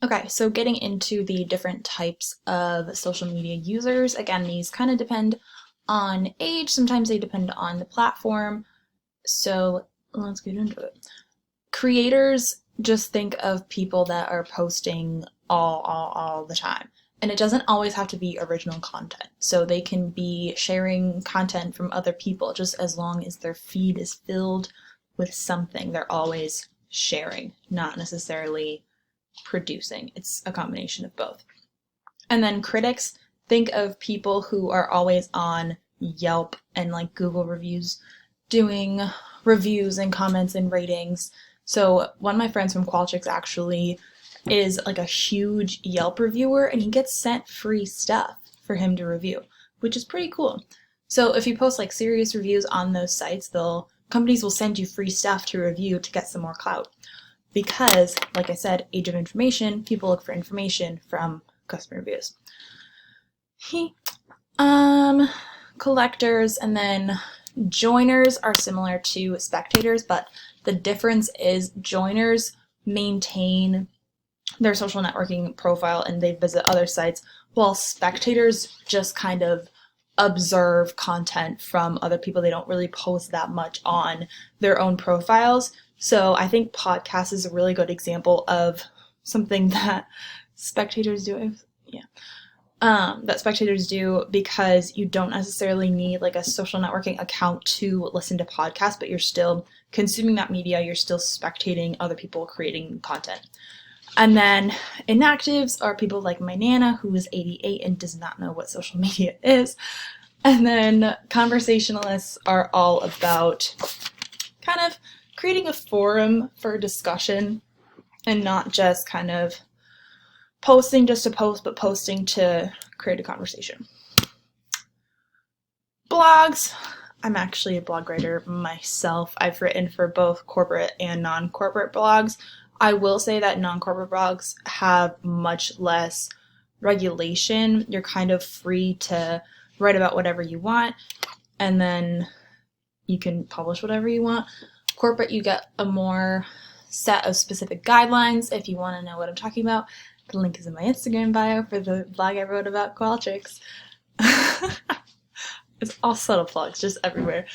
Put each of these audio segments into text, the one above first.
Okay, so getting into the different types of social media users, again, these kind of depend on age, sometimes they depend on the platform. So let's get into it. Creators, just think of people that are posting all the time. And it doesn't always have to be original content. So they can be sharing content from other people just as long as their feed is filled with something. They're always sharing, not necessarily producing. It's a combination of both. And then critics, think of people who are always on Yelp and like Google reviews, doing reviews and comments and ratings. So one of my friends from Qualtrics actually is like a huge Yelp reviewer, and he gets sent free stuff for him to review, which is pretty cool. So if you post like serious reviews on those sites, companies will send you free stuff to review to get some more clout. Because, like I said, age of information, people look for information from customer reviews. Collectors and then joiners are similar to spectators, but the difference is joiners maintain their social networking profile and they visit other sites, while spectators just kind of observe content from other people. They don't really post that much on their own profiles. So I think podcast is a really good example of something that spectators do. That spectators do, because you don't necessarily need like a social networking account to listen to podcasts, but you're still consuming that media. You're still spectating other people creating content. And then inactives are people like my Nana, who is 88 and does not know what social media is. And then conversationalists are all about kind of creating a forum for discussion and not just kind of posting just to post, but posting to create a conversation. Blogs. I'm actually a blog writer myself. I've written for both corporate and non-corporate blogs. I will say that non-corporate blogs have much less regulation. You're kind of free to write about whatever you want, and then you can publish whatever you want. Corporate, you get a more set of specific guidelines. If you want to know what I'm talking about, the link is in my Instagram bio for the blog I wrote about Qualtrics. It's all subtle plugs, just everywhere.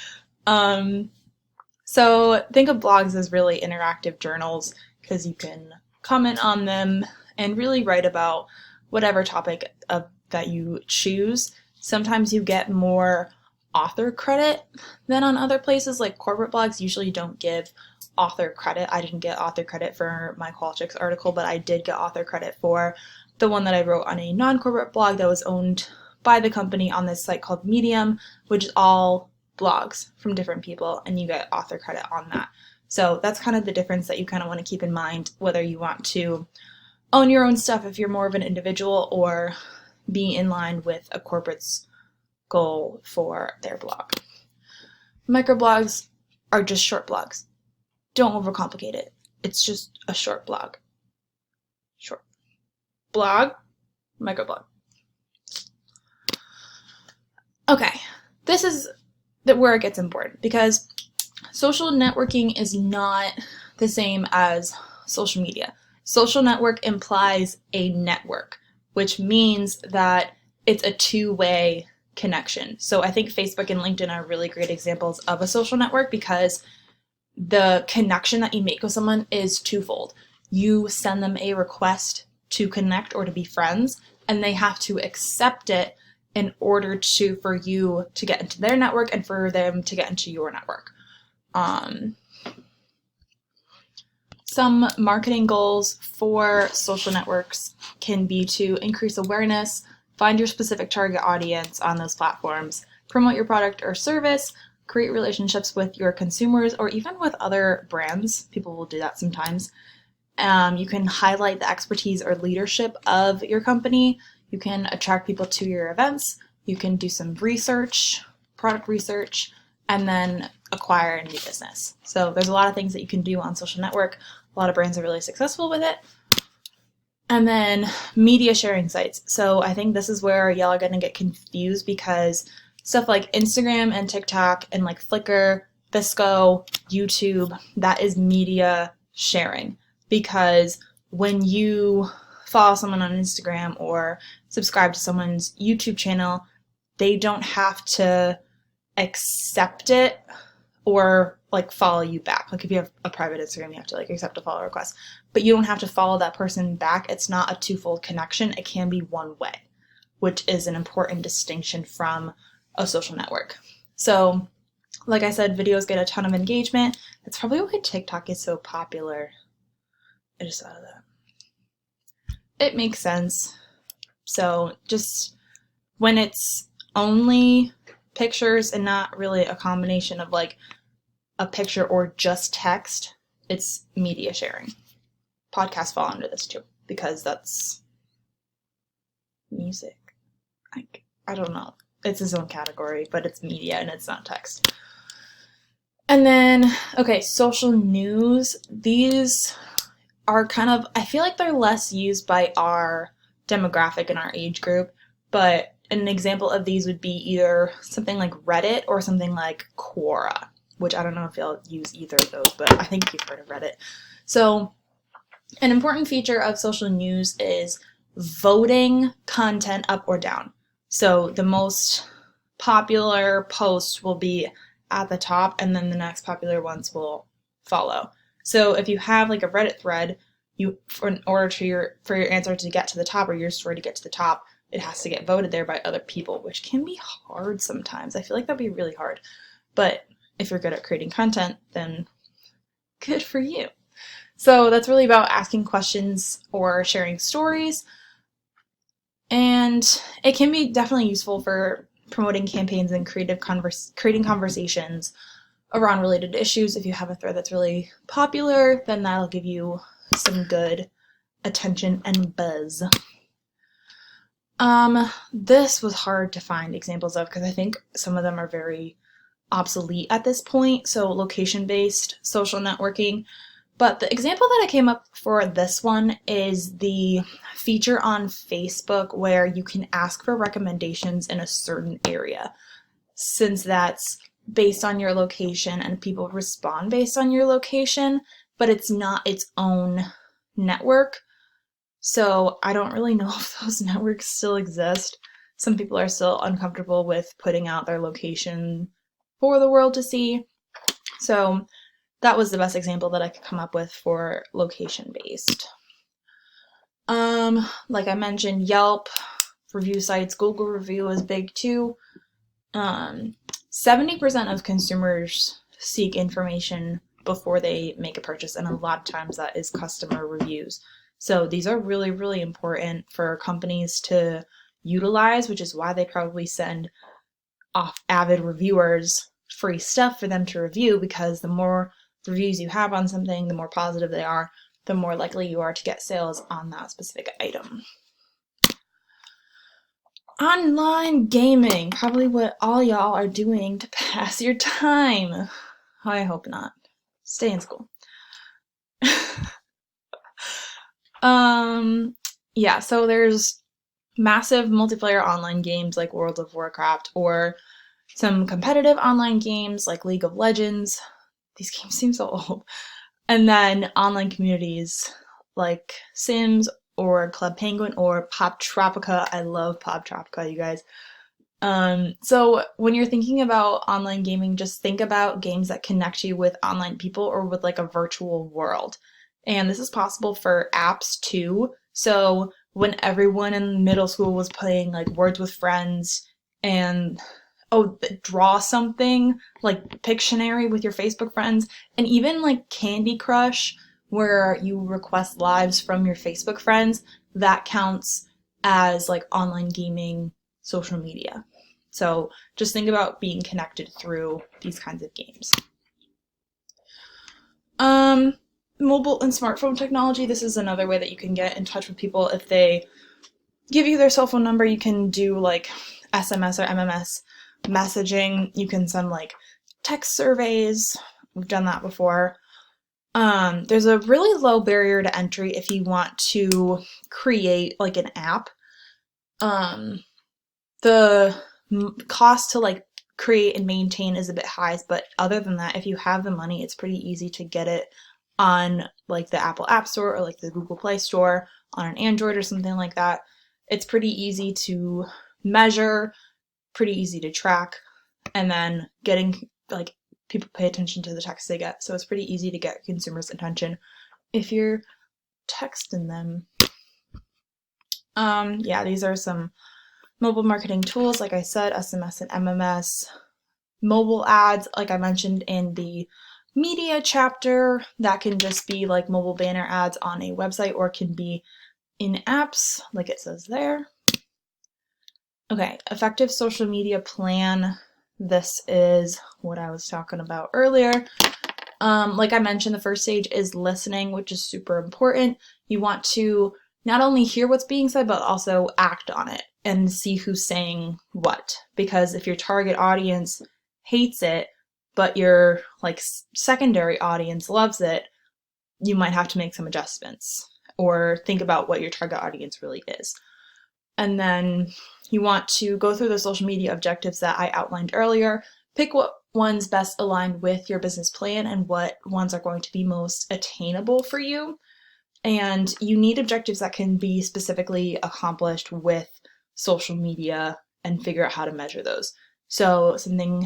So think of blogs as really interactive journals, because you can comment on them and really write about whatever topic that you choose. Sometimes you get more author credit than on other places. Like corporate blogs usually don't give author credit. I didn't get author credit for my Qualtrics article, but I did get author credit for the one that I wrote on a non-corporate blog that was owned by the company on this site called Medium, which is all blogs from different people, and you get author credit on that. So that's kind of the difference that you kind of want to keep in mind, whether you want to own your own stuff if you're more of an individual, or be in line with a corporate's goal for their blog. Microblogs are just short blogs. Don't overcomplicate it. It's just a short blog. Short. Blog, microblog. Okay, this is where it gets important, because social networking is not the same as social media. Social network implies a network, which means that it's a two-way connection. So I think Facebook and LinkedIn are really great examples of a social network, because the connection that you make with someone is twofold. You send them a request to connect or to be friends, and they have to accept it in order for you to get into their network and for them to get into your network. Some marketing goals for social networks can be to increase awareness, find your specific target audience on those platforms, promote your product or service, create relationships with your consumers or even with other brands. People will do that sometimes. You can highlight the expertise or leadership of your company. You can attract people to your events. You can do some research, product research, and then acquire a new business. So there's a lot of things that you can do on social network. A lot of brands are really successful with it. And then media sharing sites. So I think this is where y'all are going to get confused, because stuff like Instagram and TikTok and like Flickr, Visco, YouTube, that is media sharing. Because when you follow someone on Instagram or subscribe to someone's YouTube channel, they don't have to accept it or like follow you back. Like if you have a private Instagram, you have to like accept a follow request, but you don't have to follow that person back. It's not a twofold connection. It can be one way, which is an important distinction from a social network. So like I said, videos get a ton of engagement. That's probably why TikTok is so popular. I just thought of that. It makes sense. So just when it's only pictures and not really a combination of like a picture or just text, it's media sharing. Podcasts fall under this too, because that's music. I don't know. It's its own category, but it's media and it's not text. And then, okay, social news. These are kind of, I feel like they're less used by our demographic and our age group, but an example of these would be either something like Reddit or something like Quora, which I don't know if y'all use either of those, but I think you've heard of Reddit. So an important feature of social news is voting content up or down. So the most popular post will be at the top, and then the next popular ones will follow. So if you have like a Reddit thread, in order for your answer to get to the top or your story to get to the top, it has to get voted there by other people, which can be hard sometimes. I feel like that'd be really hard. But if you're good at creating content, then good for you. So that's really about asking questions or sharing stories. And it can be definitely useful for promoting campaigns and creating conversations around related issues. If you have a thread that's really popular, then that'll give you some good attention and buzz. This was hard to find examples of because I think some of them are very obsolete at this point. So location-based social networking. But the example that I came up for this one is the feature on Facebook where you can ask for recommendations in a certain area. Since that's based on your location and people respond based on your location, but it's not its own network. So I don't really know if those networks still exist. Some people are still uncomfortable with putting out their location for the world to see. So that was the best example that I could come up with for location-based. Like I mentioned, Yelp, review sites, Google Review is big too. 70% of consumers seek information before they make a purchase, and a lot of times that is customer reviews. So these are really, really important for companies to utilize, which is why they probably send off avid reviewers free stuff for them to review, because the more reviews you have on something, the more positive they are, the more likely you are to get sales on that specific item. Online gaming, probably what all y'all are doing to pass your time. I hope not. Stay in school. Yeah, so there's massive multiplayer online games like World of Warcraft, or some competitive online games like League of Legends. These games seem so old. And then online communities like Sims or Club Penguin or Pop Tropica. I love Pop Tropica, you guys. So when you're thinking about online gaming, just think about games that connect you with online people or with like a virtual world. And this is possible for apps too. So when everyone in middle school was playing like Words with Friends and draw something like Pictionary with your Facebook friends, and even like Candy Crush where you request lives from your Facebook friends, that counts as like online gaming social media. So just think about being connected through these kinds of games. Mobile and smartphone technology, this is another way that you can get in touch with people. If they give you their cell phone number, you can do like SMS or MMS messaging. You can send like text surveys. We've done that before. There's a really low barrier to entry if you want to create like an app. The cost to like create and maintain is a bit high, but other than that, if you have the money, it's pretty easy to get it on like the Apple App Store or like the Google Play Store on an Android or something like that, it's pretty easy to measure, pretty easy to track, and then getting, like, people pay attention to the text they get. So it's pretty easy to get consumers' attention if you're texting them. Yeah, these are some mobile marketing tools, like I said, SMS and MMS. Mobile ads, like I mentioned in the media chapter, that can just be like mobile banner ads on a website, or can be in apps, like it says there. Okay, effective social media plan. This is what I was talking about earlier. Like I mentioned, the first stage is listening, which is super important. You want to not only hear what's being said, but also act on it and see who's saying what. Because if your target audience hates it, but your like secondary audience loves it, you might have to make some adjustments or think about what your target audience really is. And then you want to go through the social media objectives that I outlined earlier, pick what ones best aligned with your business plan and what ones are going to be most attainable for you. And you need objectives that can be specifically accomplished with social media and figure out how to measure those. So something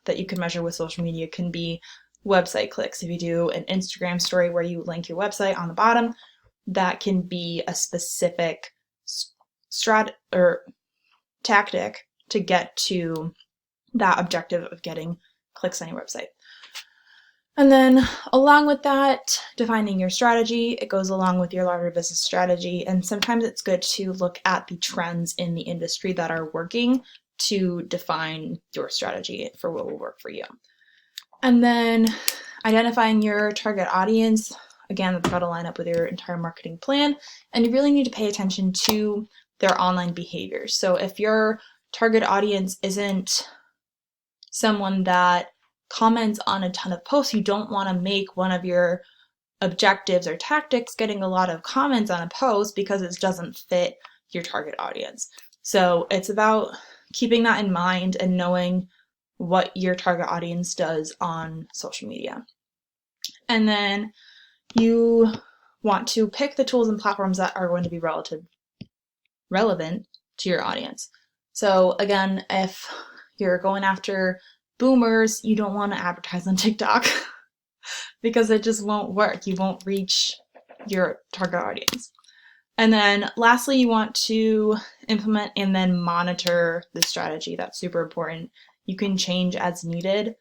that you can measure with social media can be website clicks. If you do an Instagram story where you link your website on the bottom, that can be a specific tactic to get to that objective of getting clicks on your website. And then along with that, defining your strategy, it goes along with your larger business strategy. And sometimes it's good to look at the trends in the industry that are working to define your strategy for what will work for you. And then identifying your target audience. Again, that's got to line up with your entire marketing plan. And you really need to pay attention to their online behaviors. So if your target audience isn't someone that comments on a ton of posts, you don't want to make one of your objectives or tactics getting a lot of comments on a post because it doesn't fit your target audience. So it's about keeping that in mind and knowing what your target audience does on social media. And then you want to pick the tools and platforms that are going to be relevant to your audience. So again, if you're going after boomers, you don't want to advertise on TikTok because it just won't work. You won't reach your target audience. And then lastly, you want to implement and then monitor the strategy. That's super important. You can change as needed.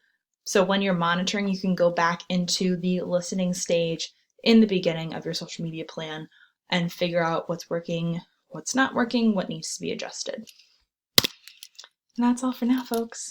So when you're monitoring, you can go back into the listening stage in the beginning of your social media plan and figure out what's working, what's not working, what needs to be adjusted. And that's all for now, folks.